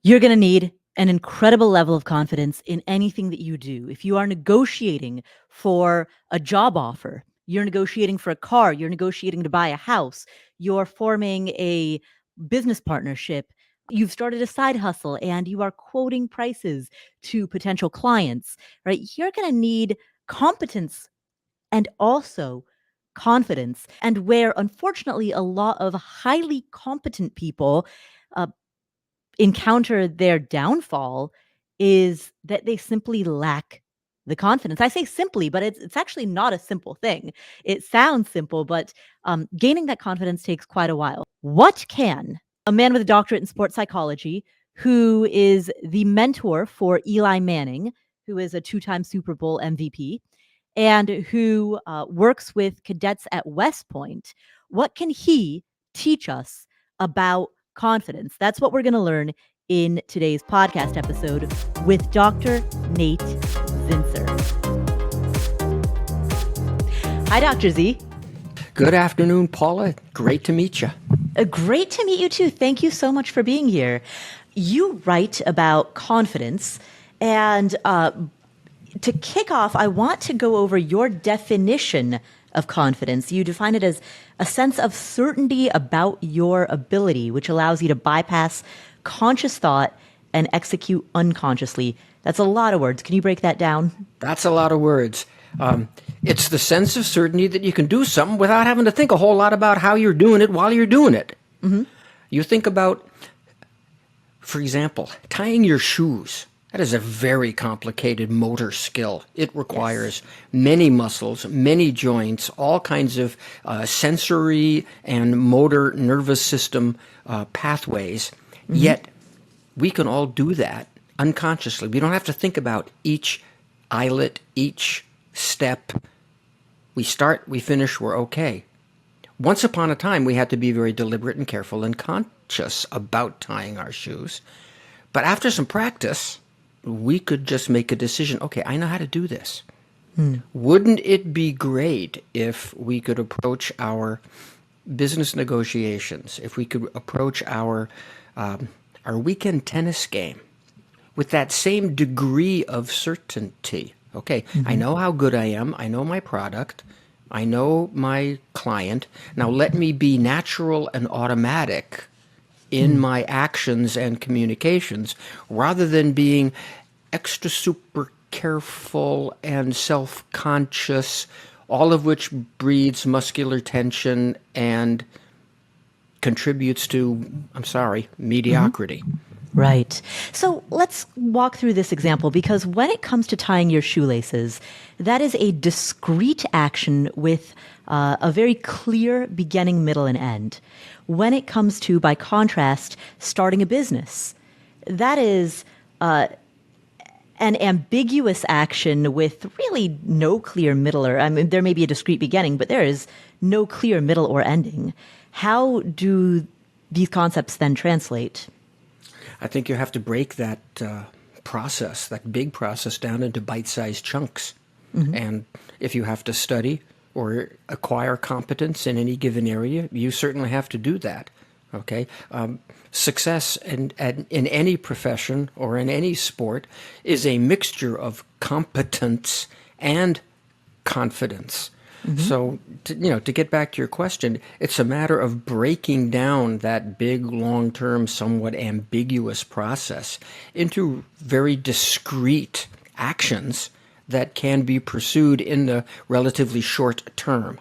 You're going to need an incredible level of confidence in anything that you do. If you are negotiating for a job offer, you're negotiating for a car, you're negotiating to buy a house, you're forming a business partnership, you've started a side hustle and you are quoting prices to potential clients, right? You're going to need competence and also confidence. And where unfortunately a lot of highly competent people uh, encounter their downfall is that they simply lack the confidence. I say simply, but it's actually not a simple thing. It sounds simple, but gaining that confidence takes quite a while. What can a man with a doctorate in sports psychology, who is the mentor for Eli Manning, who is a two-time Super Bowl MVP, and who works with cadets at West Point, what can he teach us about confidence? That's what we're going to learn in today's podcast episode with Dr. Nate Zinsser. Hi, Dr. Z. Good afternoon, Paula. Great to meet you. Great to meet you, too. Thank you so much for being here. You write about confidence, and to kick off, I want to go over your definition of confidence. You define it as a sense of certainty about your ability, which allows you to bypass conscious thought and execute unconsciously. That's a lot of words. Can you break that down? That's a lot of words. It's the sense of certainty that you can do something without having to think a whole lot about how you're doing it while you're doing it. Mm-hmm. You think about, for example, tying your shoes. That is a very complicated motor skill. It requires many muscles, many joints, all kinds of sensory and motor nervous system pathways. Mm-hmm. Yet we can all do that unconsciously. We don't have to think about each eyelet, each step. We start, we finish, we're okay. Once upon a time, we had to be very deliberate and careful and conscious about tying our shoes. But after some practice, we could just make a decision. Okay, I know how to do this. Wouldn't it be great if we could approach our business negotiations, if we could approach our weekend tennis game with that same degree of certainty? Okay, I know how good I am. I know my product. I know my client. Now let me be natural and automatic in my actions and communications, rather than being extra super careful and self-conscious, all of which breeds muscular tension and contributes to, mediocrity. Right. So let's walk through this example, because when it comes to tying your shoelaces, that is a discrete action with a very clear beginning, middle, and end. When it comes to, by contrast, starting a business, that is an ambiguous action with really no clear middle, or there may be a discrete beginning, but there is no clear middle or ending. How do these concepts then translate? I think you have to break that process, that big process, down into bite-sized chunks. Mm-hmm. And if you have to study or acquire competence in any given area, you certainly have to do that. Okay, success in any profession or in any sport is a mixture of competence and confidence. Mm-hmm. So, to get back to your question, it's a matter of breaking down that big, long-term, somewhat ambiguous process into very discrete actions that can be pursued in the relatively short term.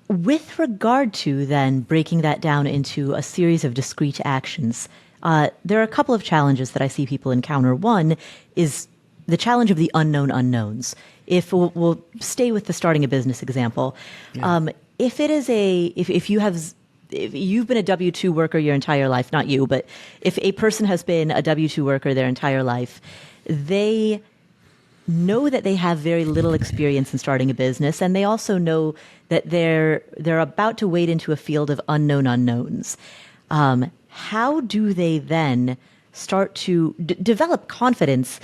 With regard to then breaking that down into a series of discrete actions, there are a couple of challenges that I see people encounter. One is the challenge of the unknown unknowns. If we'll stay with the starting a business example, if you've been a W-2 worker your entire life, not you, but if a person has been a W-2 worker their entire life, they know that they have very little experience in starting a business, and they also know that they're about to wade into a field of unknown unknowns. How do they then start to develop confidence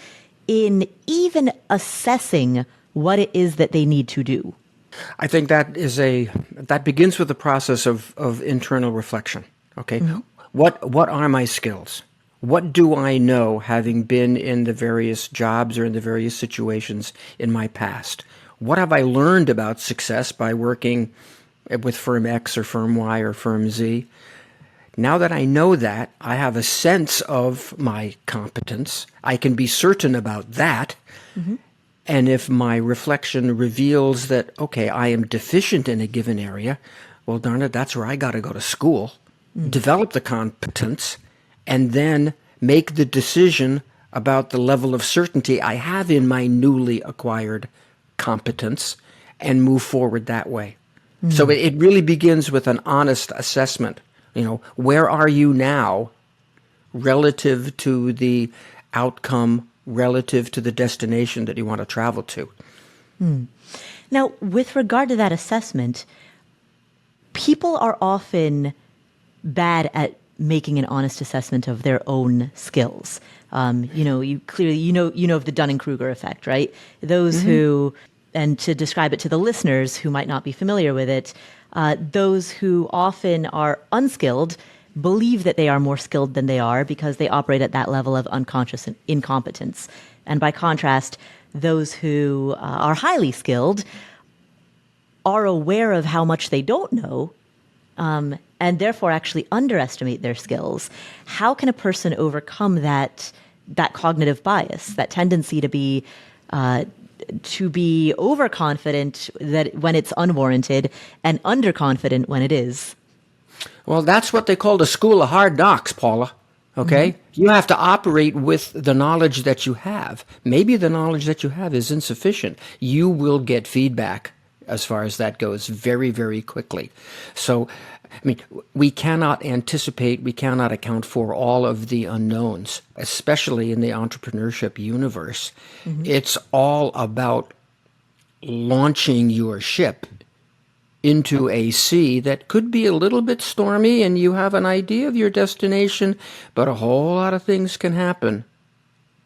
in even assessing what it is that they need to do? I think that begins with the process of internal reflection. Okay, mm-hmm. What are my skills? What do I know, having been in the various jobs or in the various situations in my past? What have I learned about success by working with firm X or firm Y or firm Z? Now that I know that, I have a sense of my competence. I can be certain about that. Mm-hmm. And if my reflection reveals that, okay, I am deficient in a given area, well, darn it, that's where I got to go to school, develop the competence, and then make the decision about the level of certainty I have in my newly acquired competence and move forward that way. So it really begins with an honest assessment. Where are you now relative to the outcome, relative to the destination that you want to travel to? Now, with regard to that assessment, people are often bad at making an honest assessment of their own skills. You clearly know of the Dunning-Kruger effect, right? Those who, and to describe it to the listeners who might not be familiar with it, those who often are unskilled believe that they are more skilled than they are because they operate at that level of unconscious incompetence. And by contrast, those who are highly skilled are aware of how much they don't know, and therefore actually underestimate their skills. How can a person overcome that cognitive bias, that tendency to be overconfident that when it's unwarranted and underconfident when it is? Well, that's what they call the school of hard knocks, Paula. Okay? You have to operate with the knowledge that you have. Maybe the knowledge that you have is insufficient. You will get feedback as far as that goes very, very quickly. So, we cannot anticipate, we cannot account for all of the unknowns, especially in the entrepreneurship universe. It's all about launching your ship into a sea that could be a little bit stormy, and you have an idea of your destination, but a whole lot of things can happen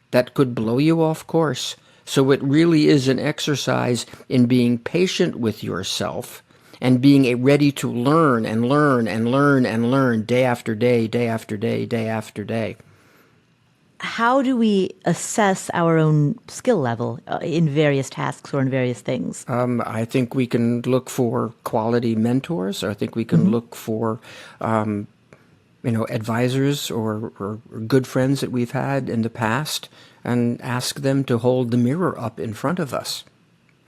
that could blow you off course. So it really is an exercise in being patient with yourself and being ready to learn and learn and learn and learn day after day, day after day, day after day. How do we assess our own skill level in various tasks or in various things? I think we can look for quality mentors. I think we can look for, advisors or good friends that we've had in the past and ask them to hold the mirror up in front of us.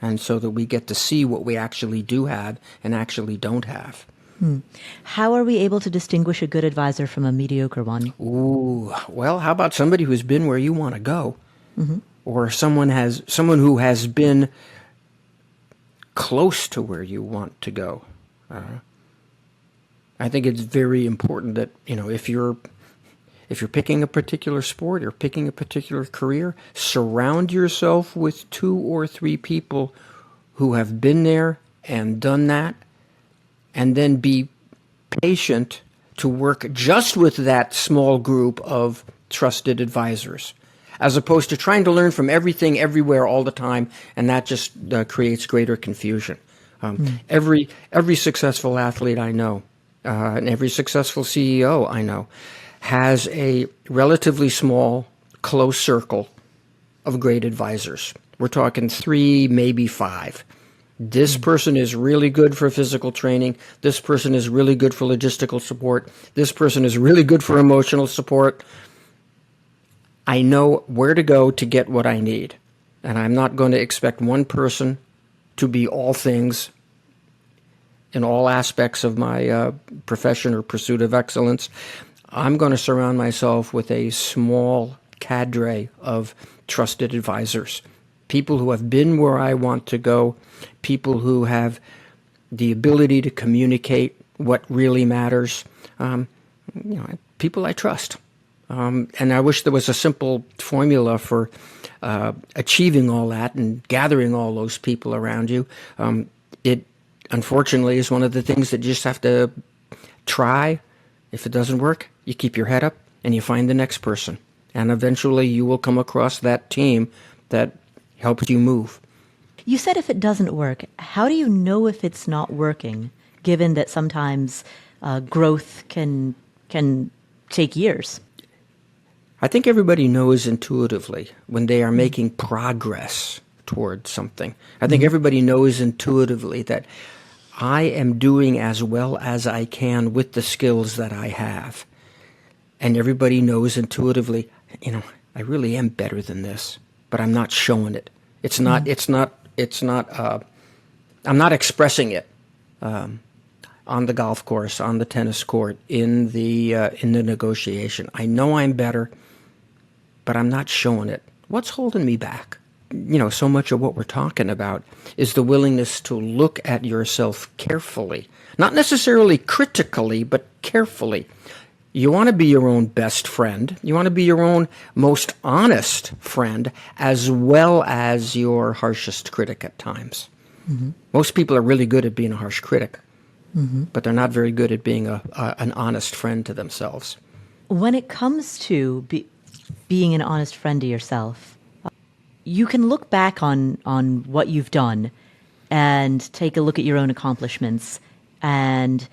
And so that we get to see what we actually do have and actually don't have. How are we able to distinguish a good advisor from a mediocre one? Ooh, well, how about somebody who's been where you want to go? Or someone who has been close to where you want to go? I think it's very important that, if you're picking a particular sport or picking a particular career, surround yourself with 2 or 3 people who have been there and done that, and then be patient to work just with that small group of trusted advisors, as opposed to trying to learn from everything everywhere all the time, and that just creates greater confusion. Every successful athlete I know, and every successful CEO I know, has a relatively small, close circle of great advisors. We're talking 3, maybe 5. This person is really good for physical training. This person is really good for logistical support. This person is really good for emotional support. I know where to go to get what I need. And I'm not going to expect one person to be all things in all aspects of my profession or pursuit of excellence. I'm going to surround myself with a small cadre of trusted advisors, people who have been where I want to go, people who have the ability to communicate what really matters, people I trust. And I wish there was a simple formula for achieving all that and gathering all those people around you. It, unfortunately, is one of the things that you just have to try. If it doesn't work, you keep your head up and you find the next person. And eventually you will come across that team that helps you move. You said if it doesn't work. How do you know if it's not working, given that sometimes growth can take years? I think everybody knows intuitively when they are making progress toward something. I think everybody knows intuitively that I am doing as well as I can with the skills that I have. And everybody knows intuitively, I really am better than this, but I'm not showing it. I'm not expressing it on the golf course, on the tennis court, in the negotiation. I know I'm better, but I'm not showing it. What's holding me back? So much of what we're talking about is the willingness to look at yourself carefully, not necessarily critically, but carefully. You want to be your own best friend. You want to be your own most honest friend, as well as your harshest critic at times. Mm-hmm. Most people are really good at being a harsh critic, but they're not very good at being an honest friend to themselves. When it comes to being an honest friend to yourself, you can look back on what you've done and take a look at your own accomplishments and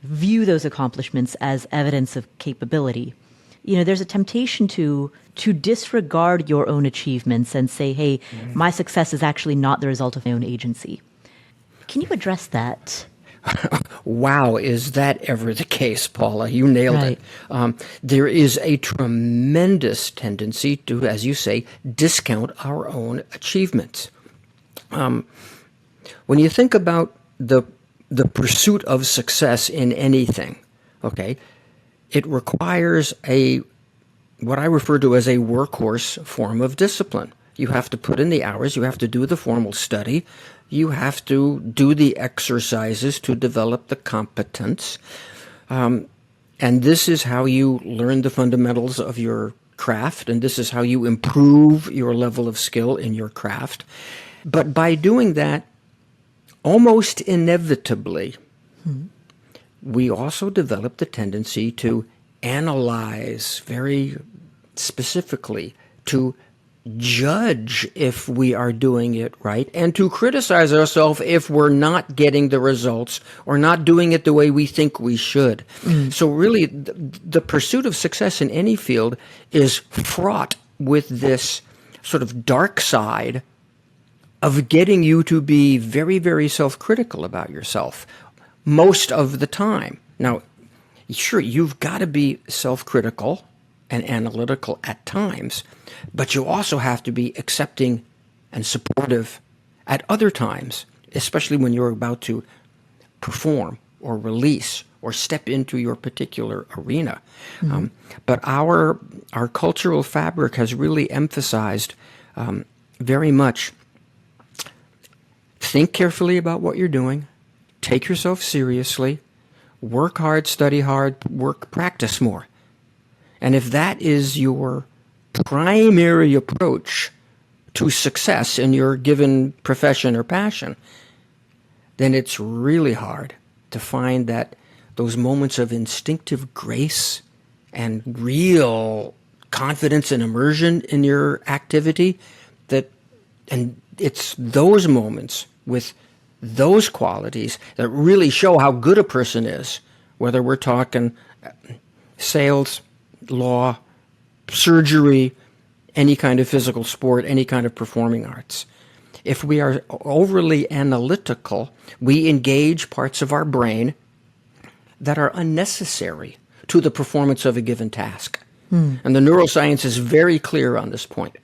view those accomplishments as evidence of capability. There's a temptation to disregard your own achievements and say, hey, my success is actually not the result of my own agency. Can you address that? Wow, is that ever the case, Paula? You nailed it. There is a tremendous tendency to, as you say, discount our own achievements. When you think about the pursuit of success in anything, okay, it requires what I refer to as a workhorse form of discipline. You have to put in the hours, you have to do the formal study, you have to do the exercises to develop the competence. And this is how you learn the fundamentals of your craft, and this is how you improve your level of skill in your craft. But by doing that, almost inevitably, we also develop the tendency to analyze very specifically, to judge if we are doing it right, and to criticize ourselves if we're not getting the results or not doing it the way we think we should. So really, the pursuit of success in any field is fraught with this sort of dark side of getting you to be very, very self-critical about yourself most of the time. Now, sure, you've got to be self-critical and analytical at times, but you also have to be accepting and supportive at other times, especially when you're about to perform or release or step into your particular arena. But our cultural fabric has really emphasized very much, think carefully about what you're doing, take yourself seriously, work hard, study hard, practice more. And if that is your primary approach to success in your given profession or passion, then it's really hard to find that those moments of instinctive grace and real confidence and immersion in your activity, and it's those moments with those qualities that really show how good a person is, whether we're talking sales, law, surgery, any kind of physical sport, any kind of performing arts. If we are overly analytical, we engage parts of our brain that are unnecessary to the performance of a given task. And the neuroscience is very clear on this point.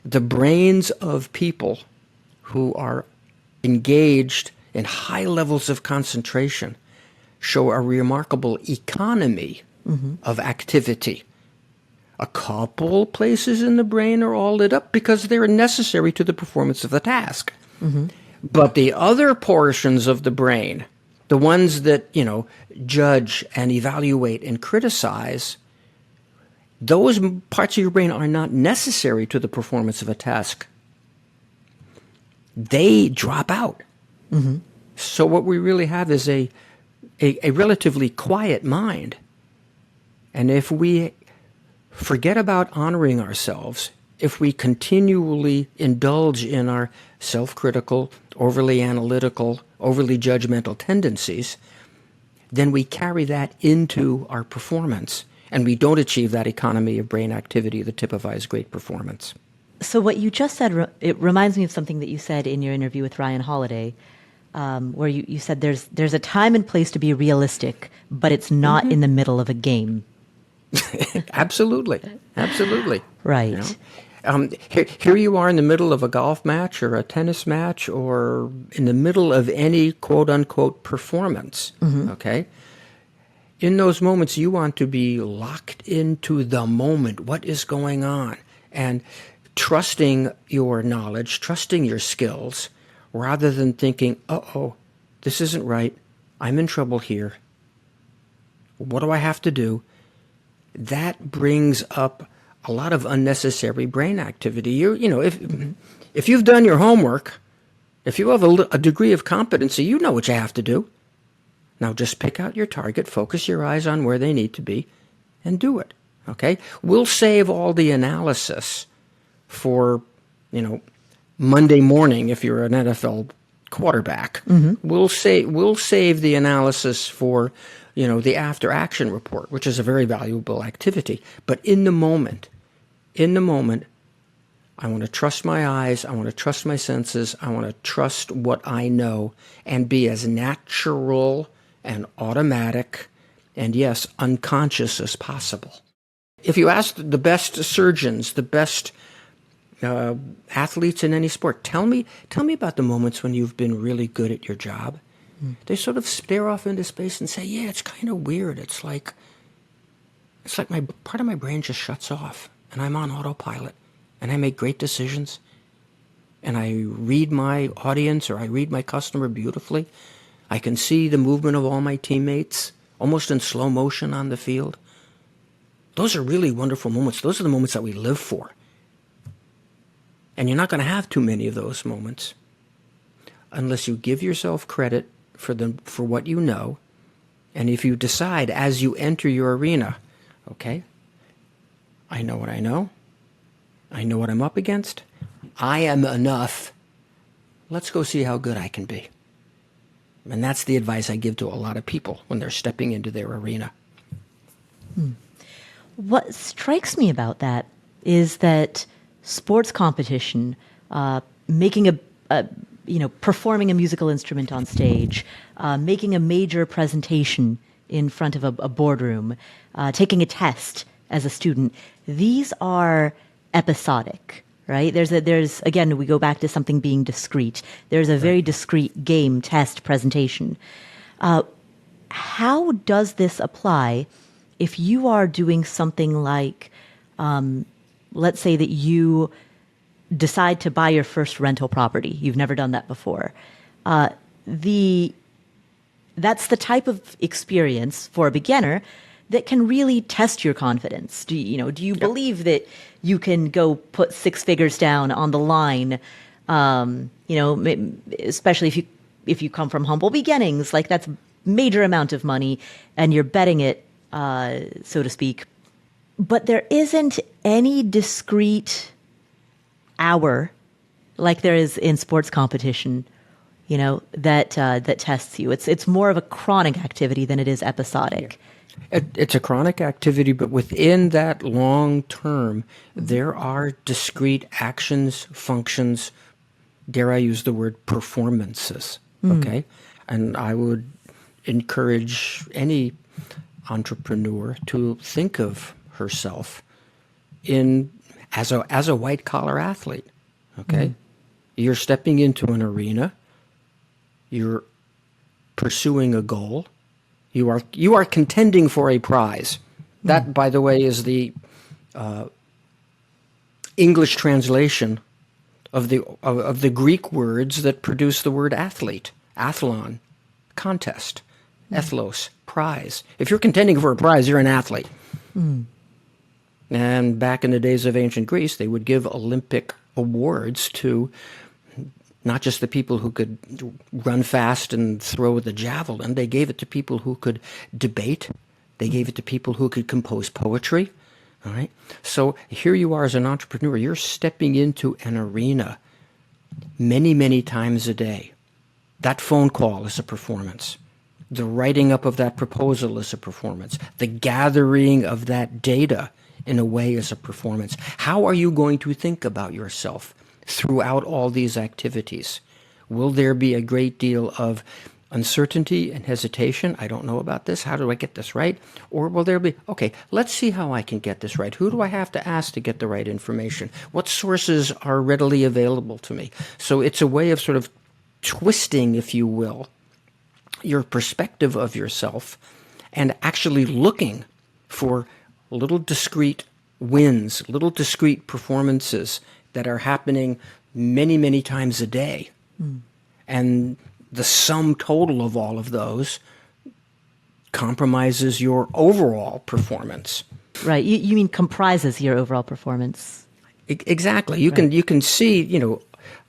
The brains of people who are engaged in high levels of concentration show a remarkable economy of activity. A couple places in the brain are all lit up because they're necessary to the performance of the task. But the other portions of the brain, the ones that, judge and evaluate and criticize, those parts of your brain are not necessary to the performance of a task. They drop out. So what we really have is a relatively quiet mind. And if we forget about honoring ourselves, if we continually indulge in our self-critical, overly analytical, overly judgmental tendencies, then we carry that into our performance. and we don't achieve that economy of brain activity that typifies great performance. So what you just said, it reminds me of something that you said in your interview with Ryan Holiday, where you said there's a time and place to be realistic, but it's not in the middle of a game. Absolutely. Right. You know? Here you are in the middle of a golf match or a tennis match or in the middle of any quote-unquote performance, okay? In those moments, you want to be locked into the moment. What is going on? And trusting your knowledge, trusting your skills, rather than thinking, uh-oh, this isn't right. I'm in trouble here. What do I have to do? That brings up a lot of unnecessary brain activity. You know, if you've done your homework, if you have a degree of competency, you know what you have to do. Now just pick out your target, focus your eyes on where they need to be, and do it, okay? We'll save all the analysis for, you know, Monday morning if you're an NFL quarterback. We'll save the analysis for, you know, the after-action report, which is a very valuable activity. But in the moment, I want to trust my eyes, I want to trust my senses, I want to trust what I know, and be as natural and automatic and, yes, unconscious as possible. If you ask the best surgeons, the best athletes in any sport, tell me about the moments when you've been really good at your job. They sort of stare off into space and say, yeah, it's kind of weird. It's like my part of my brain just shuts off and I'm on autopilot and I make great decisions and I read my audience or I read my customer beautifully. I can see the movement of all my teammates almost in slow motion on the field. Those are really wonderful moments. Those are the moments that we live for. And you're not going to have too many of those moments unless you give yourself credit for what you know, and if you decide as you enter your arena, okay, I know what I know what I'm up against, I am enough, let's go see how good I can be. And that's the advice I give to a lot of people when they're stepping into their arena. What strikes me about that is that sports competition, making performing a musical instrument on stage, making a major presentation in front of a boardroom, taking a test as a student, these are episodic, right? There's again, we go back to something being discrete. There's a very discrete game, test, presentation. How does this apply if you are doing something like, let's say that you decide to buy your first rental property. You've never done that before. That's the type of experience for a beginner that can really test your confidence. Do you believe that you can go put six figures down on the line? Especially if you come from humble beginnings, like that's a major amount of money and you're betting it, so to speak. But there isn't any discrete hour like there is in sports competition, that tests you. It's more of a chronic activity than it is episodic. It's a chronic activity, but within that long term, there are discrete actions, functions, dare I use the word performances, okay? And I would encourage any entrepreneur to think of herself as a white-collar athlete, okay? You're stepping into an arena. You're pursuing a goal. You are contending for a prize. That, by the way, is the English translation of the Greek words that produce the word athlete, athlon, contest, ethlos, prize. If you're contending for a prize, you're an athlete. And back in the days of ancient Greece, they would give Olympic awards to not just the people who could run fast and throw the javelin. They gave it to people who could debate. They gave it to people who could compose poetry. All right. So here you are as an entrepreneur. You're stepping into an arena many, many times a day. That phone call is a performance. The writing up of that proposal is a performance. The gathering of that data in a way is a performance. How are you going to think about yourself throughout all these activities? Will there be a great deal of uncertainty and hesitation? I don't know about this. How do I get this right? Or will there be, okay, let's see how I can get this right. Who do I have to ask to get the right information? What sources are readily available to me? So it's a way of sort of twisting, if you will, your perspective of yourself and actually looking for little discrete wins, little discrete performances that are happening many, many times a day. And the sum total of all of those compromises your overall performance. Right. You mean comprises your overall performance. Exactly. You can see,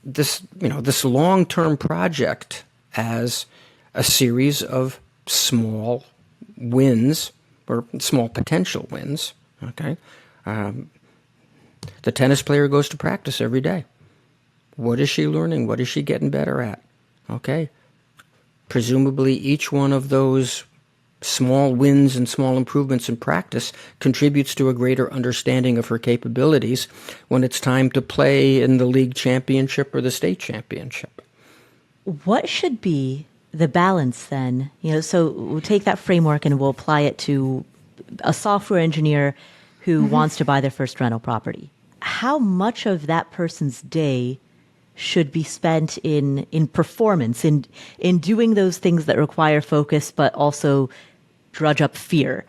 this long-term project as a series of small wins or small potential wins. Okay. The tennis player goes to practice every day. What is she learning? What is she getting better at? Okay. Presumably each one of those small wins and small improvements in practice contributes to a greater understanding of her capabilities when it's time to play in the league championship or the state championship. What should be the balance then? So we'll take that framework and we'll apply it to a software engineer who wants to buy their first rental property. How much of that person's day should be spent in performance, in doing those things that require focus, but also drudge up fear,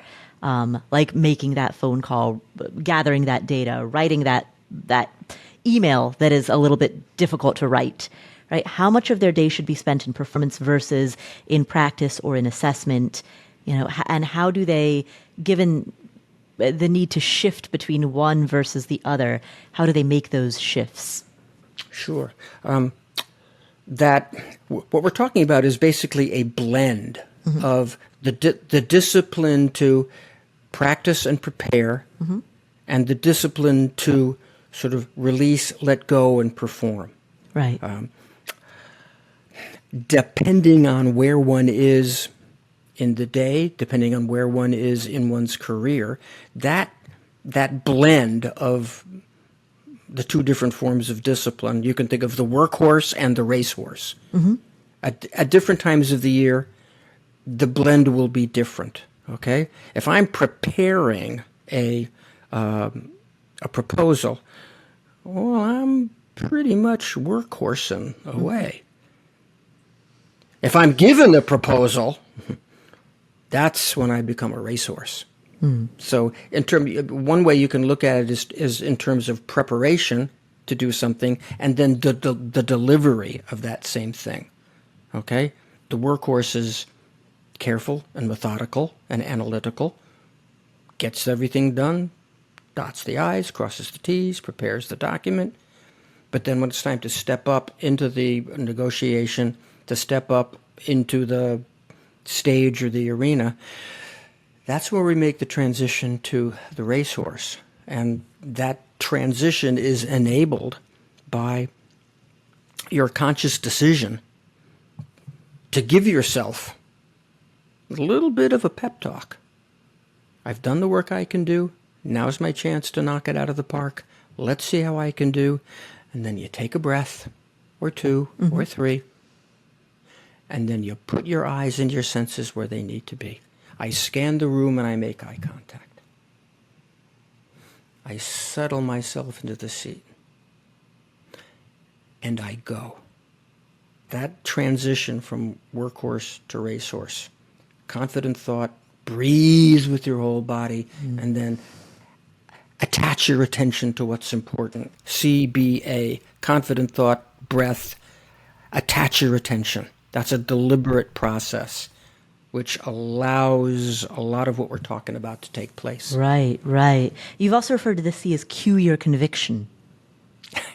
like making that phone call, gathering that data, writing that email that is a little bit difficult to write, right? How much of their day should be spent in performance versus in practice or in assessment, and how do they, given the need to shift between one versus the other, how do they make those shifts? Sure. What we're talking about is basically a blend of the discipline to practice and prepare, and the discipline to sort of release, let go, and perform. Right. Depending on where one is in the day, depending on where one is in one's career, that blend of the two different forms of discipline, you can think of the workhorse and the racehorse. At different times of the year, the blend will be different. Okay, if I'm preparing a proposal, well, I'm pretty much workhorsing away. If I'm given a proposal, that's when I become a racehorse. So one way you can look at it is in terms of preparation to do something and then the delivery of that same thing. Okay? The workhorse is careful and methodical and analytical, gets everything done, dots the I's, crosses the T's, prepares the document. But then when it's time to step up into the negotiation, to step up into the stage or the arena, that's where we make the transition to the racehorse. And that transition is enabled by your conscious decision to give yourself a little bit of a pep talk. I've done the work I can do. Now's my chance to knock it out of the park. Let's see how I can do. And then you take a breath, or two, or three, and then you put your eyes and your senses where they need to be. I scan the room and I make eye contact. I settle myself into the seat. And I go. That transition from workhorse to racehorse. Confident thought, breathe with your whole body, and then attach your attention to what's important. CBA, confident thought, breath, attach your attention. That's a deliberate process, which allows a lot of what we're talking about to take place. Right, right. You've also referred to the C as cue your conviction.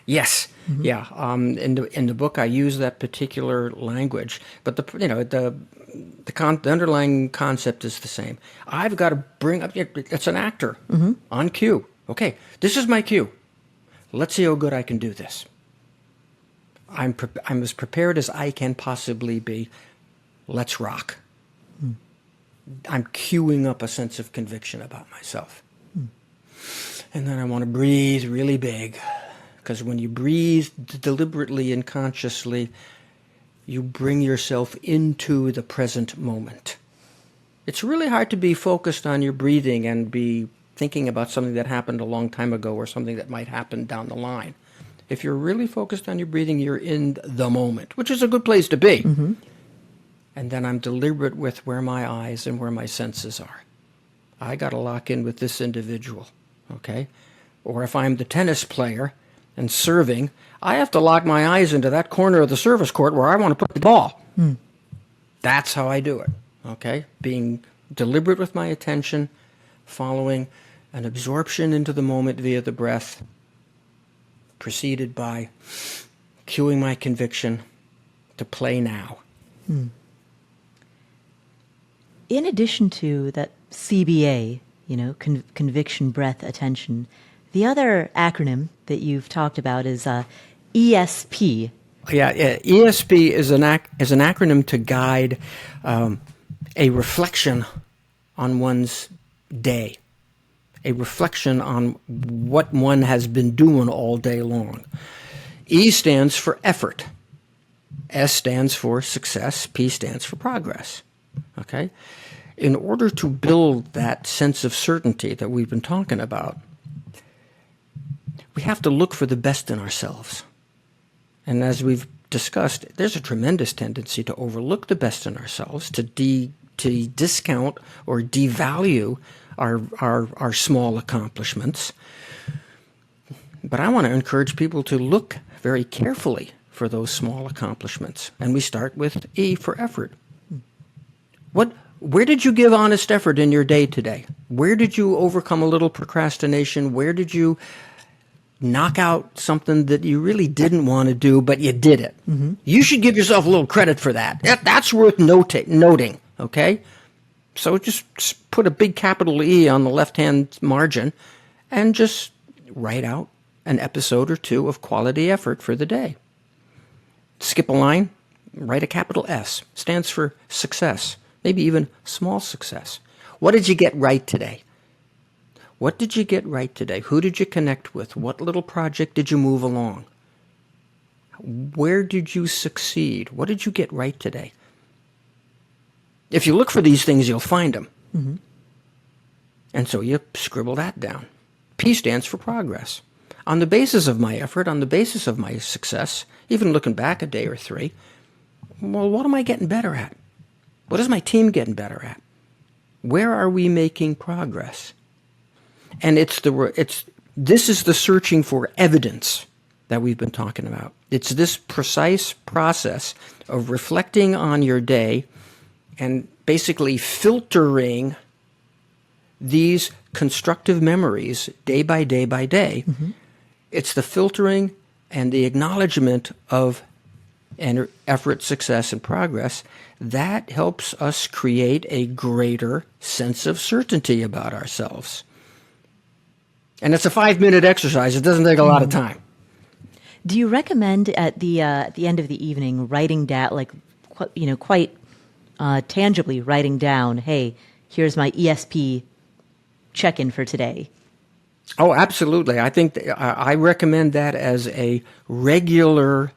Yes, yeah. In the book, I use that particular language, but the underlying concept is the same. I've got to bring up. It's an actor on cue. Okay, this is my cue. Let's see how good I can do this. I'm as prepared as I can possibly be. Let's rock. I'm queuing up a sense of conviction about myself. And then I want to breathe really big, because when you breathe deliberately and consciously, you bring yourself into the present moment. It's really hard to be focused on your breathing and be thinking about something that happened a long time ago or something that might happen down the line. If you're really focused on your breathing, you're in the moment, which is a good place to be. And then I'm deliberate with where my eyes and where my senses are. I got to lock in with this individual, okay? Or if I'm the tennis player and serving, I have to lock my eyes into that corner of the service court where I want to put the ball. That's how I do it, okay? Being deliberate with my attention, following an absorption into the moment via the breath, preceded by cueing my conviction to play now. In addition to that CBA, conviction, breath, attention, the other acronym that you've talked about is ESP. Yeah, ESP is an acronym to guide a reflection on one's day, a reflection on what one has been doing all day long. E stands for effort. S stands for success. P stands for progress. Okay? In order to build that sense of certainty that we've been talking about, we have to look for the best in ourselves. And as we've discussed, there's a tremendous tendency to overlook the best in ourselves, to discount or devalue our small accomplishments. But I want to encourage people to look very carefully for those small accomplishments. And we start with E for effort. Where did you give honest effort in your day today? Where did you overcome a little procrastination? Where did you knock out something that you really didn't want to do, but you did it? You should give yourself a little credit for that. That's worth noting, okay? So just put a big capital E on the left-hand margin and just write out an episode or two of quality effort for the day. Skip a line, write a capital S. Stands for success, maybe even small success. What did you get right today? What did you get right today? Who did you connect with? What little project did you move along? Where did you succeed? What did you get right today? If you look for these things, you'll find them. And so you scribble that down. P stands for progress. On the basis of my effort, on the basis of my success, even looking back a day or three, well, what am I getting better at? What is my team getting better at? Where are we making progress? And this is the searching for evidence that we've been talking about. It's this precise process of reflecting on your day and basically filtering these constructive memories day by day by day. It's the filtering and the acknowledgement of effort, success, and progress that helps us create a greater sense of certainty about ourselves. And it's a 5-minute exercise. It doesn't take a lot of time. Do you recommend at the end of the evening writing down, quite tangibly writing down, hey, here's my ESP check-in for today? Oh, absolutely. I think I recommend that as a regular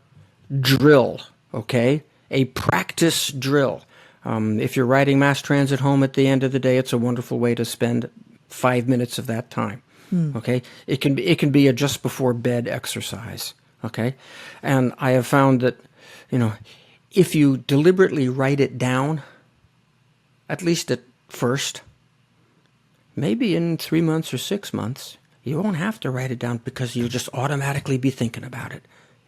drill, okay? A practice drill. If you're riding mass transit home at the end of the day, it's a wonderful way to spend 5 minutes of that time. Okay, it can be a just before bed exercise. Okay, and I have found that, if you deliberately write it down, at least at first, maybe in 3 months or 6 months, you won't have to write it down because you'll just automatically be thinking about it.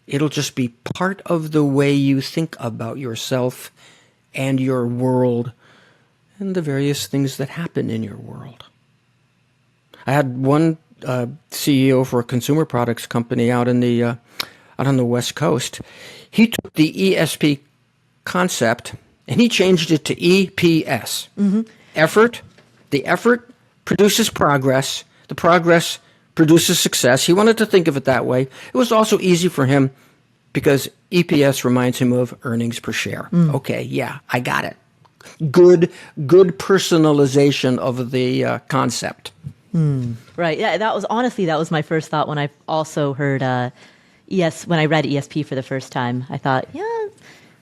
It'll just be part of the way you think about yourself and your world and the various things that happen in your world. I had one CEO for a consumer products company out on the West Coast. He took the ESP concept and he changed it to EPS. Effort. The effort produces progress. The progress produces success. He wanted to think of it that way. It was also easy for him because EPS reminds him of earnings per share. Okay, yeah, I got it. good personalization of the concept. Right. Yeah, that was my first thought when I also heard when I read ESP for the first time. I thought, yeah,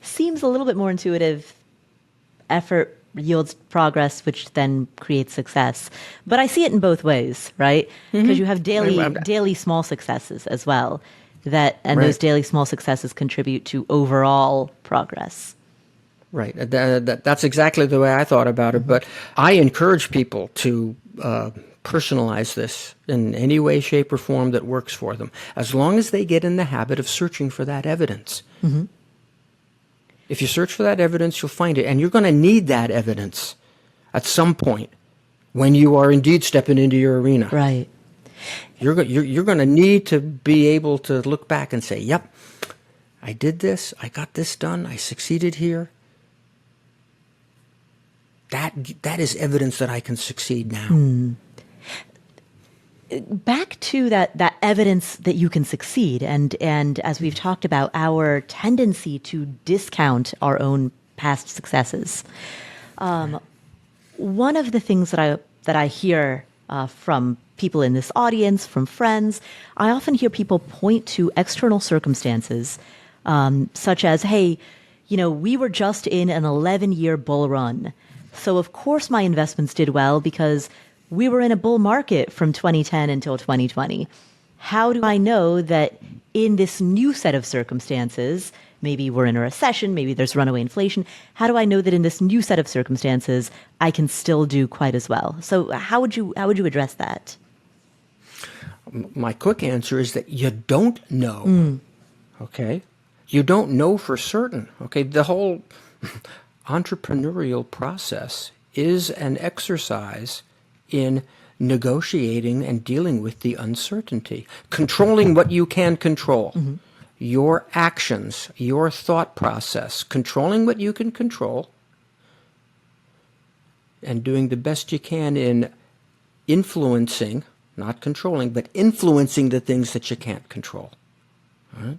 seems a little bit more intuitive. Effort yields progress, which then creates success. But I see it in both ways, right? Because you have daily small successes as well, those daily small successes contribute to overall progress. Right. That's exactly the way I thought about it. But I encourage people to personalize this in any way, shape, or form that works for them, as long as they get in the habit of searching for that evidence. Mm-hmm. If you search for that evidence, you'll find it. And you're going to need that evidence at some point when you are indeed stepping into your arena. Right. You're going to need to be able to look back and say, yep, I did this. I got this done. I succeeded here. That is evidence that I can succeed now. Back to that evidence that you can succeed, and as we've talked about, our tendency to discount our own past successes. One of the things that I hear from people in this audience, from friends, I often hear people point to external circumstances, such as, hey, we were just in an 11-year bull run, so of course my investments did well because we were in a bull market from 2010 until 2020. How do I know that in this new set of circumstances, maybe we're in a recession, maybe there's runaway inflation, how do I know that in this new set of circumstances, I can still do quite as well? So how would you address that? My quick answer is that you don't know. Okay? You don't know for certain. Okay? The whole entrepreneurial process is an exercise in negotiating and dealing with the uncertainty, controlling what you can control, your actions, your thought process, controlling what you can control, and doing the best you can in influencing, not controlling, but influencing the things that you can't control. All right?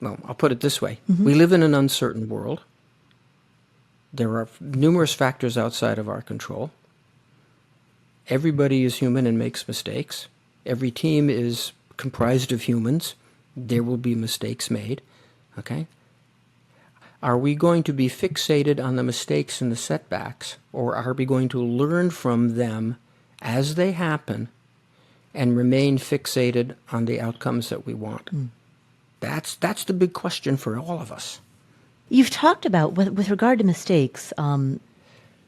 Well, I'll put it this way. We live in an uncertain world. There are numerous factors outside of our control. Everybody is human and makes mistakes. Every team is comprised of humans. There will be mistakes made. Okay? Are we going to be fixated on the mistakes and the setbacks, or are we going to learn from them as they happen and remain fixated on the outcomes that we want? That's the big question for all of us. You've talked about, with regard to mistakes,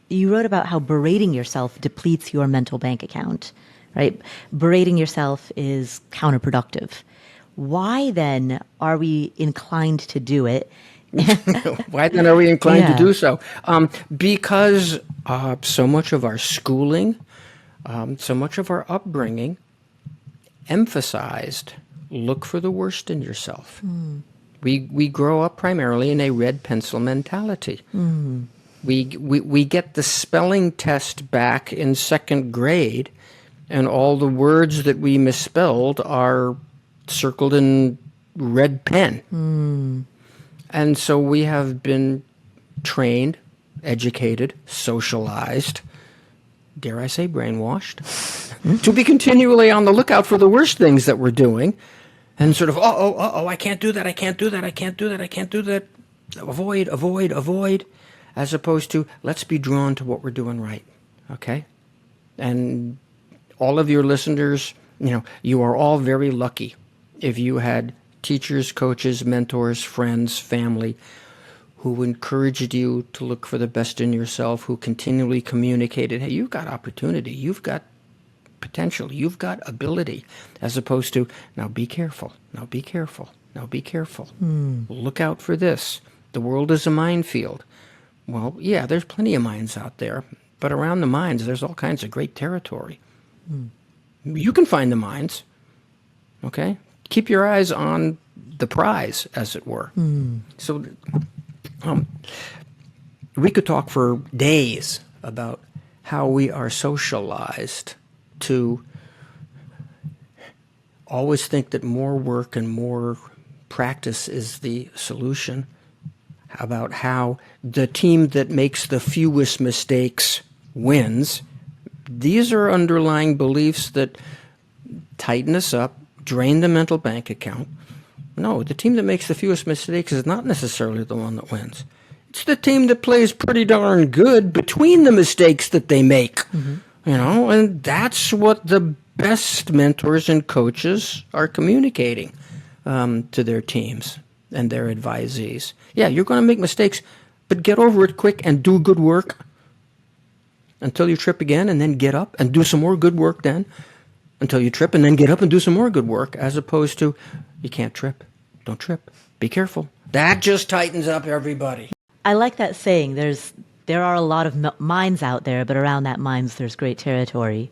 you wrote about how berating yourself depletes your mental bank account, right? Berating yourself is counterproductive. Why then are we inclined to do it? Why then are we inclined to do so? Because so much of our schooling, so much of our upbringing emphasized look for the worst in yourself. We grow up primarily in a red pencil mentality. We get the spelling test back in second grade, and all the words that we misspelled are circled in red pen. And so we have been trained, educated, socialized, dare I say brainwashed, to be continually on the lookout for the worst things that we're doing. And sort of, I can't do that, I can't do that, I can't do that, I can't do that. Avoid, avoid, avoid. As opposed to, let's be drawn to what we're doing right, okay? And all of your listeners, you are all very lucky if you had teachers, coaches, mentors, friends, family who encouraged you to look for the best in yourself, who continually communicated, hey, you've got opportunity, you've got potential, you've got ability, as opposed to, now be careful, now be careful, now be careful. Look out for this. The world is a minefield. Well, yeah, there's plenty of mines out there, but around the mines, there's all kinds of great territory. You can find the mines, okay? Keep your eyes on the prize, as it were. So we could talk for days about how we are socialized to always think that more work and more practice is the solution. about how the team that makes the fewest mistakes wins. These are underlying beliefs that tighten us up, drain the mental bank account. No, the team that makes the fewest mistakes is not necessarily the one that wins. It's the team that plays pretty darn good between the mistakes that they make. And that's what the best mentors and coaches are communicating to their teams and their advisees. Yeah, you're going to make mistakes, but get over it quick and do good work until you trip again, and then get up and do some more good work then until you trip, and then get up and do some more good work, as opposed to, you can't trip. Don't trip. Be careful. That just tightens up everybody. I like that saying. There are a lot of minds out there, but around that minds there's great territory.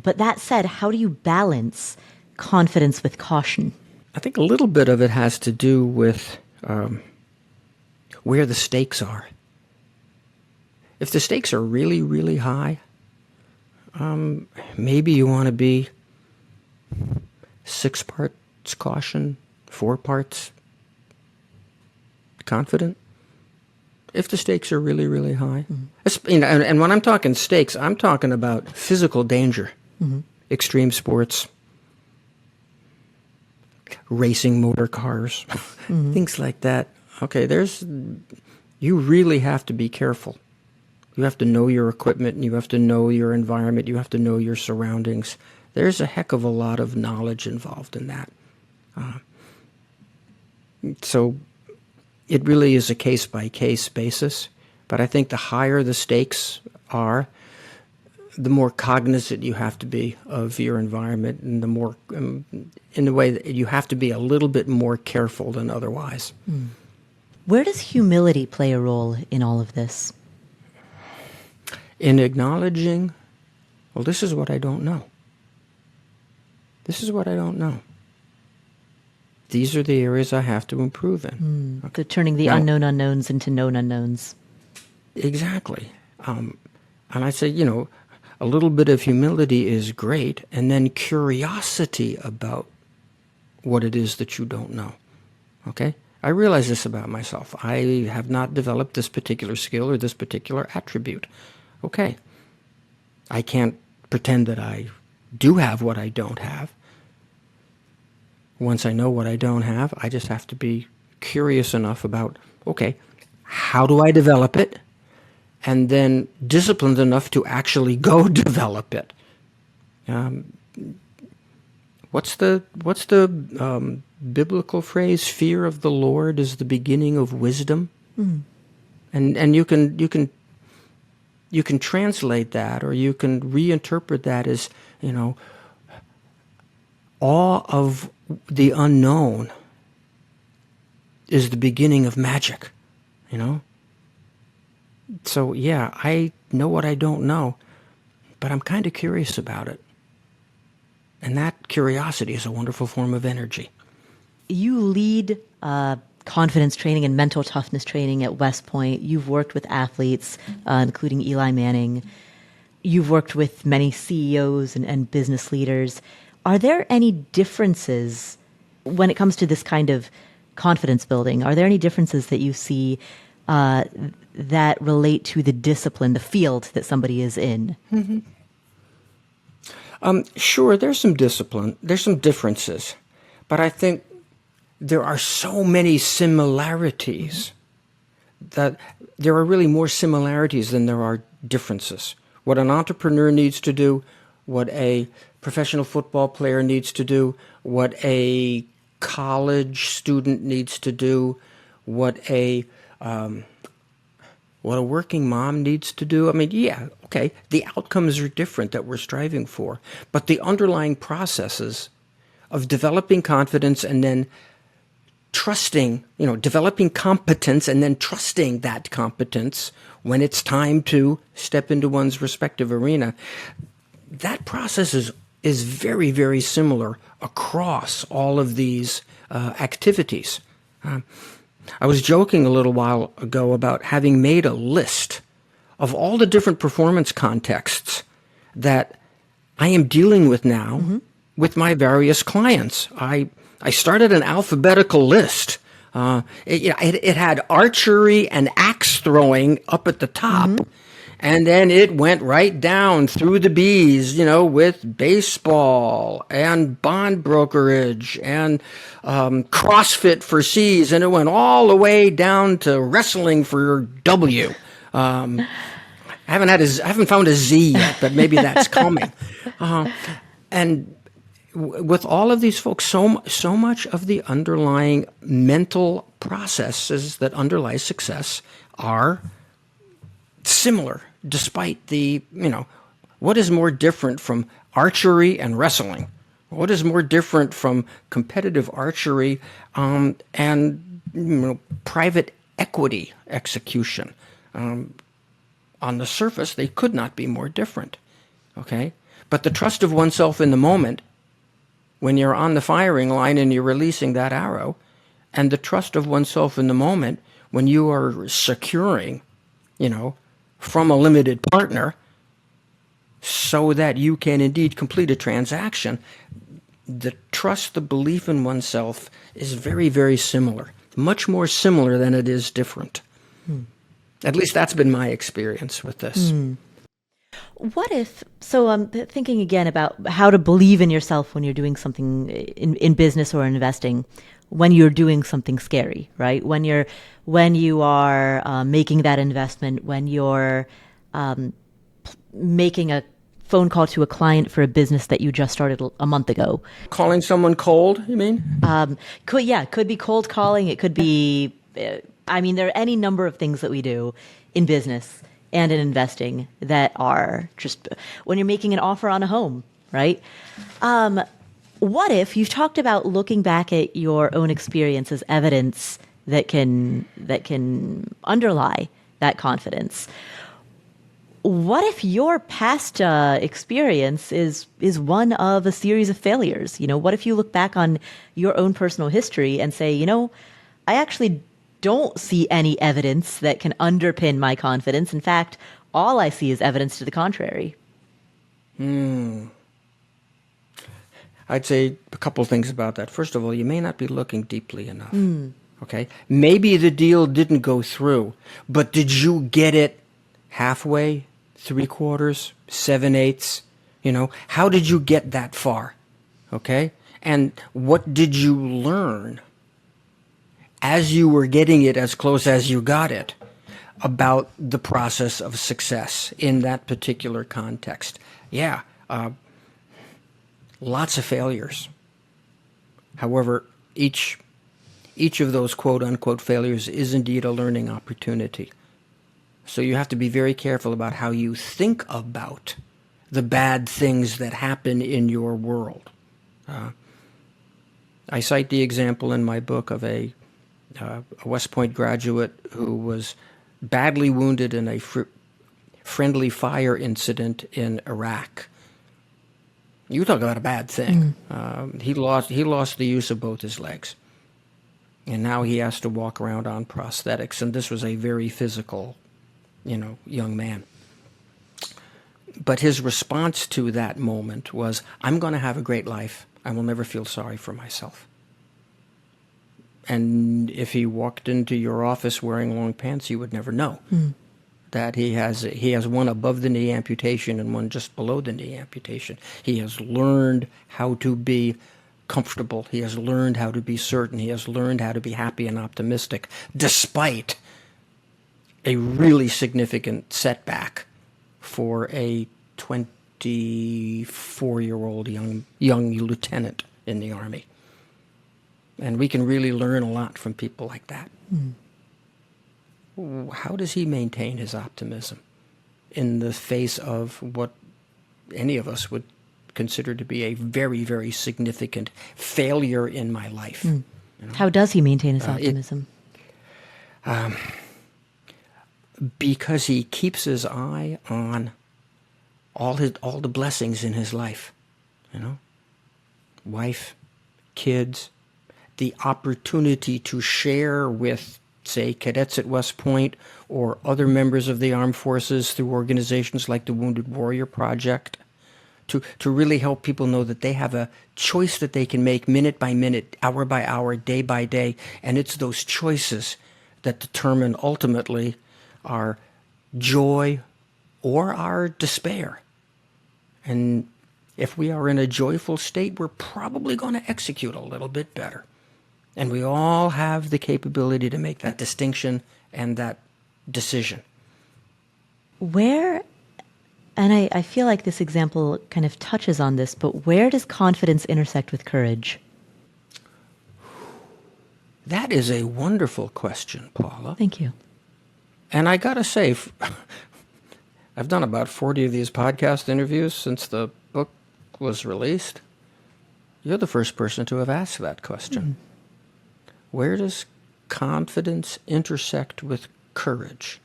But that said, how do you balance confidence with caution? I think a little bit of it has to do with where the stakes are. If the stakes are really, really high, maybe you want to be 6 parts caution, 4 parts confident. If the stakes are really, really high. And when I'm talking stakes, I'm talking about physical danger, extreme sports, racing motor cars, things like that. Okay, you really have to be careful. You have to know your equipment, and you have to know your environment, you have to know your surroundings. There's a heck of a lot of knowledge involved in that. So it really is a case-by-case basis. But I think the higher the stakes are, the more cognizant you have to be of your environment, and the more, in the way that you have to be a little bit more careful than otherwise. Where does humility play a role in all of this? In acknowledging, well, this is what I don't know. This is what I don't know. These are the areas I have to improve in. So turning the unknown unknowns into known unknowns. Exactly. And I say, a little bit of humility is great, and then curiosity about what it is that you don't know. Okay? I realize this about myself. I have not developed this particular skill or this particular attribute. Okay. I can't pretend that I do have what I don't have. Once I know what I don't have, I just have to be curious enough about, okay, how do I develop it? And then disciplined enough to actually go develop it. What's the biblical phrase? Fear of the Lord is the beginning of wisdom. And you can translate that, or you can reinterpret that as, awe of the unknown is the beginning of magic, So, yeah, I know what I don't know, but I'm kind of curious about it. And that curiosity is a wonderful form of energy. You lead confidence training and mental toughness training at West Point. You've worked with athletes, including Eli Manning. You've worked with many CEOs and business leaders. Are there any differences when it comes to this kind of confidence building? Are there any differences that you see that relate to the discipline, the field that somebody is in? Sure, there's some discipline. There's some differences. But I think there are so many similarities that there are really more similarities than there are differences. What an entrepreneur needs to do, what a professional football player needs to do, what a college student needs to do, what a working mom needs to do. I mean, yeah, okay, the outcomes are different that we're striving for, but the underlying processes of developing confidence and then trusting, developing competence and then trusting that competence when it's time to step into one's respective arena, that process is very, very similar across all of these activities. I was joking a little while ago about having made a list of all the different performance contexts that I am dealing with now with my various clients. I started an alphabetical list It had archery and axe throwing up at the top. And then it went right down through the B's, with baseball and bond brokerage and CrossFit for C's. And it went all the way down to wrestling for W. I haven't found a Z yet, but maybe that's coming. And with all of these folks, so much of the underlying mental processes that underlie success are similar, despite what is more different from archery and wrestling? What is more different from competitive archery and private equity execution? On the surface, they could not be more different, okay? But the trust of oneself in the moment, when you're on the firing line and you're releasing that arrow, and the trust of oneself in the moment when you are securing, from a limited partner so that you can indeed complete a transaction, the trust, the belief in oneself is very, very similar, much more similar than it is different. At least that's been my experience with this. What if, so I'm thinking again about how to believe in yourself when you're doing something in business or investing, when you're doing something scary, right? When you are making that investment, when you're making a phone call to a client for a business that you just started a month ago. Calling someone cold, you mean? Could be cold calling. It could be, there are any number of things that we do in business and in investing that are just when you're making an offer on a home, right? What if you've talked about looking back at your own experience as evidence that can underlie that confidence? What if your past experience is one of a series of failures? What if you look back on your own personal history and say, I actually don't see any evidence that can underpin my confidence. In fact, all I see is evidence to the contrary. I'd say a couple of things about that. First of all, you may not be looking deeply enough. Okay? Maybe the deal didn't go through, but did you get it halfway, 3/4, 7/8? How did you get that far? Okay? And what did you learn as you were getting it as close as you got it about the process of success in that particular context? Lots of failures. However, each of those quote-unquote failures is indeed a learning opportunity. So you have to be very careful about how you think about the bad things that happen in your world. I cite the example in my book of a West Point graduate who was badly wounded in a friendly fire incident in Iraq. You talk about a bad thing. He lost the use of both his legs, and now he has to walk around on prosthetics. And this was a very physical, young man. But his response to that moment was, "I'm going to have a great life. I will never feel sorry for myself." And if he walked into your office wearing long pants, you would never know that he has one above the knee amputation and one just below the knee amputation. He has learned how to be comfortable. He has learned how to be certain. He has learned how to be happy and optimistic, despite a really significant setback for a 24-year-old young lieutenant in the Army. And we can really learn a lot from people like that. How does he maintain his optimism in the face of what any of us would consider to be a very, very significant failure in my life? How does he maintain his optimism? Because he keeps his eye on all the blessings in his life. Wife, kids, the opportunity to share with, say, cadets at West Point or other members of the armed forces through organizations like the Wounded Warrior Project, to really help people know that they have a choice that they can make minute by minute, hour by hour, day by day. And it's those choices that determine ultimately our joy or our despair. And if we are in a joyful state, we're probably going to execute a little bit better. And we all have the capability to make that distinction and that decision. Where, and I feel like this example kind of touches on this, but where does confidence intersect with courage? That is a wonderful question, Paula. Thank you. And I got to say, I've done about 40 of these podcast interviews since the book was released. You're the first person to have asked that question. Where does confidence intersect with courage?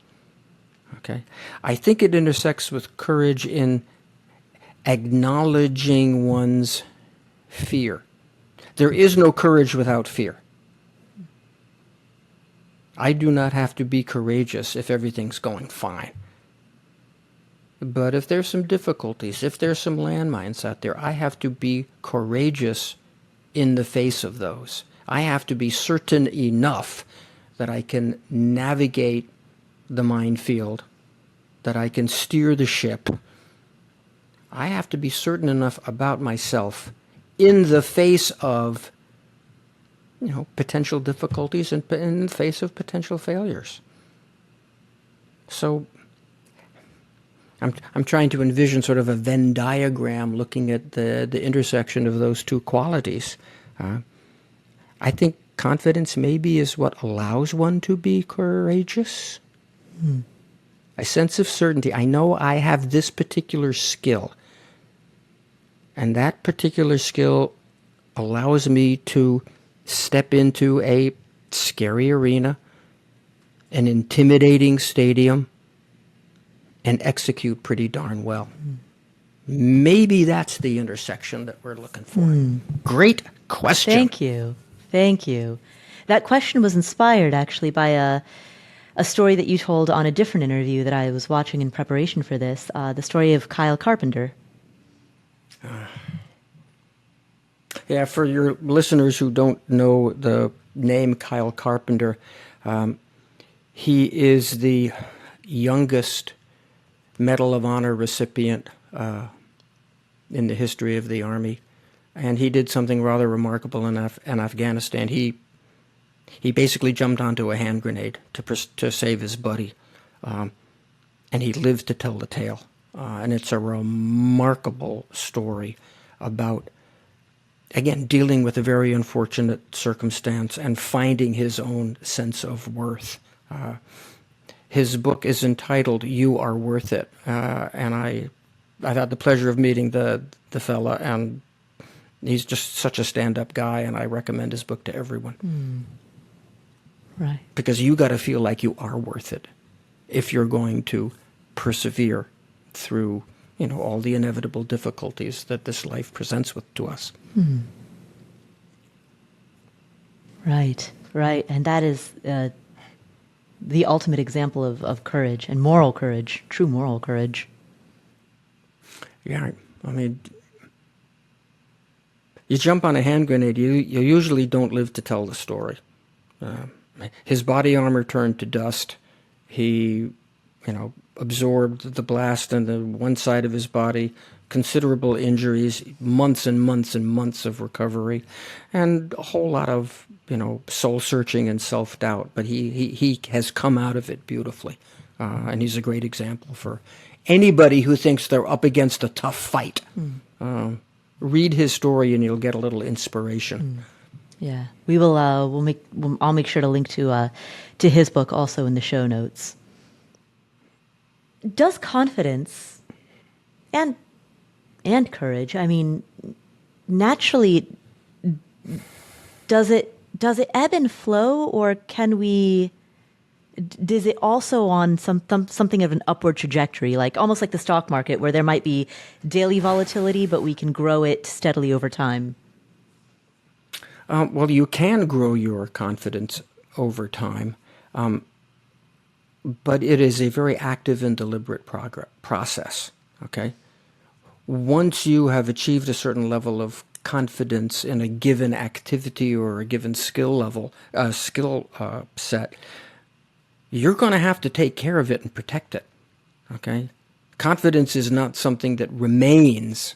Okay. I think it intersects with courage in acknowledging one's fear. There is no courage without fear. I do not have to be courageous if everything's going fine. But if there's some difficulties, if there's some landmines out there, I have to be courageous in the face of those. I have to be certain enough that I can navigate the minefield, that I can steer the ship. I have to be certain enough about myself in the face of, potential difficulties and in the face of potential failures. So I'm trying to envision sort of a Venn diagram looking at the intersection of those two qualities. I think confidence maybe is what allows one to be courageous. A sense of certainty. I know I have this particular skill, and that particular skill allows me to step into a scary arena, an intimidating stadium, and execute pretty darn well. Maybe that's the intersection that we're looking for. Great question. Thank you. Thank you. That question was inspired actually by a story that you told on a different interview that I was watching in preparation for this, the story of Kyle Carpenter. Yeah, for your listeners who don't know the name Kyle Carpenter, he is the youngest Medal of Honor recipient in the history of the Army. And he did something rather remarkable in Afghanistan. He basically jumped onto a hand grenade to save his buddy. And he lived to tell the tale. And it's a remarkable story about, again, dealing with a very unfortunate circumstance and finding his own sense of worth. His book is entitled "You Are Worth It," and I've had the pleasure of meeting the fella, and he's just such a stand-up guy, and I recommend his book to everyone. Right. Because you got to feel like you are worth it if you're going to persevere through, all the inevitable difficulties that this life presents to us. Right. And that is the ultimate example of courage and moral courage, true moral courage. Yeah, I mean, you jump on a hand grenade, you usually don't live to tell the story. His body armor turned to dust. He, absorbed the blast on the one side of his body, considerable injuries, months and months and months of recovery, and a whole lot of, soul-searching and self-doubt. But he has come out of it beautifully, and he's a great example for anybody who thinks they're up against a tough fight. Read his story, and you'll get a little inspiration. Yeah, we will. I'll make sure to link to his book also in the show notes. Does confidence and courage, I mean, naturally, does it ebb and flow, or is it also on something of an upward trajectory, like almost like the stock market, where there might be daily volatility, but we can grow it steadily over time? Well, you can grow your confidence over time, but it is a very active and deliberate process, okay? once you have achieved a certain level of confidence in a given activity or a given skill set, you're going to have to take care of it and protect it. Okay? Confidence is not something that remains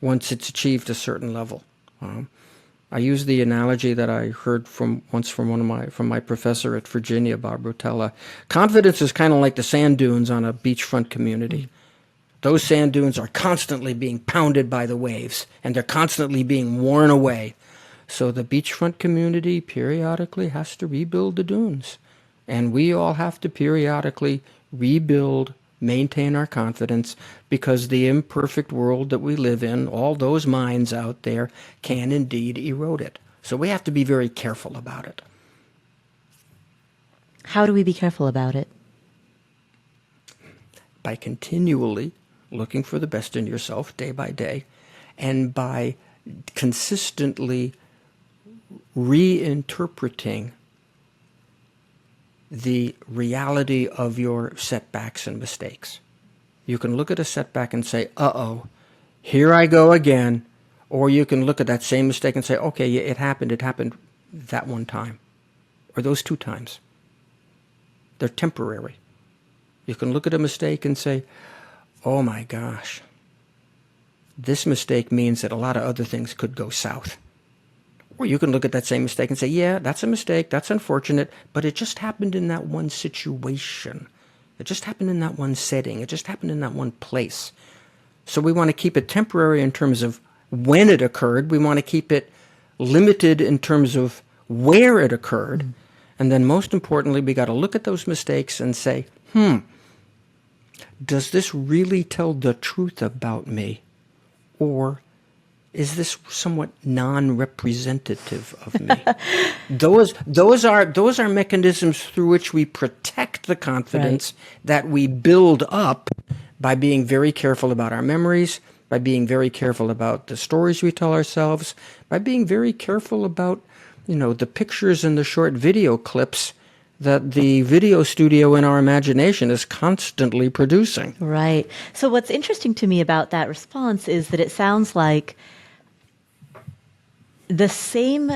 once it's achieved a certain level. I use the analogy that I heard once from my professor at Virginia, Bob Rotella. Confidence is kind of like the sand dunes on a beachfront community. Those sand dunes are constantly being pounded by the waves, and they're constantly being worn away. So the beachfront community periodically has to rebuild the dunes. And we all have to periodically rebuild, maintain our confidence, because the imperfect world that we live in, all those minds out there, can indeed erode it. So we have to be very careful about it. How do we be careful about it? By continually looking for the best in yourself day by day, and by consistently reinterpreting the reality of your setbacks and mistakes. You can look at a setback and say, uh-oh, here I go again. Or you can look at that same mistake and say, okay, yeah, it happened that one time. Or those 2 times. They're temporary. You can look at a mistake and say, oh my gosh, this mistake means that a lot of other things could go south. Or you can look at that same mistake and say, yeah, that's a mistake, that's unfortunate, but it just happened in that one situation. It just happened in that one setting. It just happened in that one place. So we want to keep it temporary in terms of when it occurred. We want to keep it limited in terms of where it occurred. And then most importantly, we got to look at those mistakes and say, does this really tell the truth about me? Or is this somewhat non-representative of me? Those are mechanisms through which we protect the confidence that we build up by being very careful about our memories, by being very careful about the stories we tell ourselves, by being very careful about, the pictures and the short video clips that the video studio in our imagination is constantly producing. Right. So what's interesting to me about that response is that it sounds like the same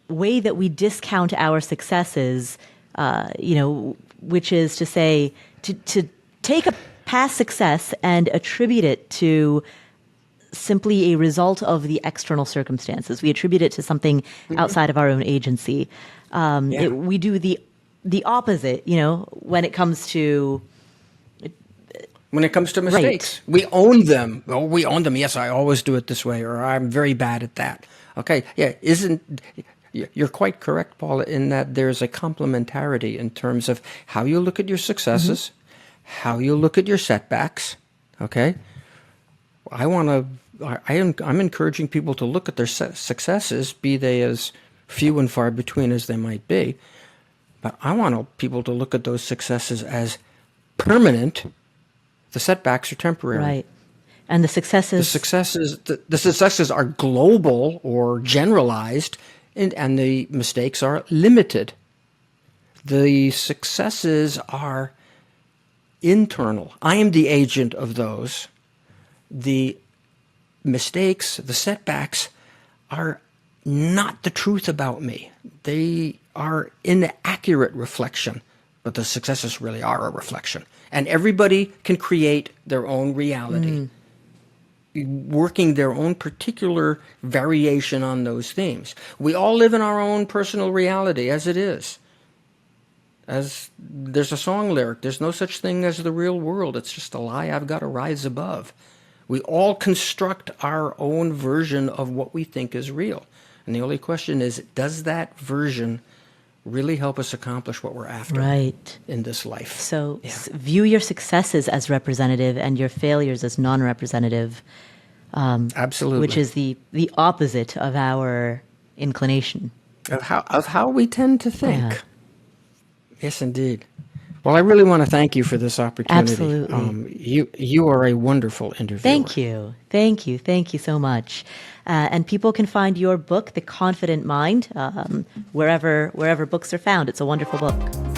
way that we discount our successes, which is to say, to take a past success and attribute it to simply a result of the external circumstances. We attribute it to something outside of our own agency. We do the opposite, when it comes to... When it comes to mistakes, we own them. Oh, we own them. Yes, I always do it this way, or I'm very bad at that. Okay, yeah, you're quite correct, Paula, in that there's a complementarity in terms of how you look at your successes, how you look at your setbacks. Okay, I'm encouraging people to look at their successes, be they as few and far between as they might be, but I want people to look at those successes as permanent. The setbacks are temporary. Right. And the successes are global or generalized, and the mistakes are limited. The successes are internal. I am the agent of those. The mistakes, the setbacks, are not the truth about me. They are inaccurate reflection, but the successes really are a reflection. And everybody can create their own reality, working their own particular variation on those themes. We all live in our own personal reality as it is. As there's a song lyric, there's no such thing as the real world. It's just a lie I've got to rise above. We all construct our own version of what we think is real. And the only question is, does that version really help us accomplish what we're after in this life? So view your successes as representative and your failures as non-representative. Absolutely. Which is the opposite of our inclination. Of how we tend to think. Yeah. Yes, indeed. Well, I really want to thank you for this opportunity. Absolutely. You are a wonderful interviewer. Thank you so much. And people can find your book, The Confident Mind, wherever books are found. It's a wonderful book.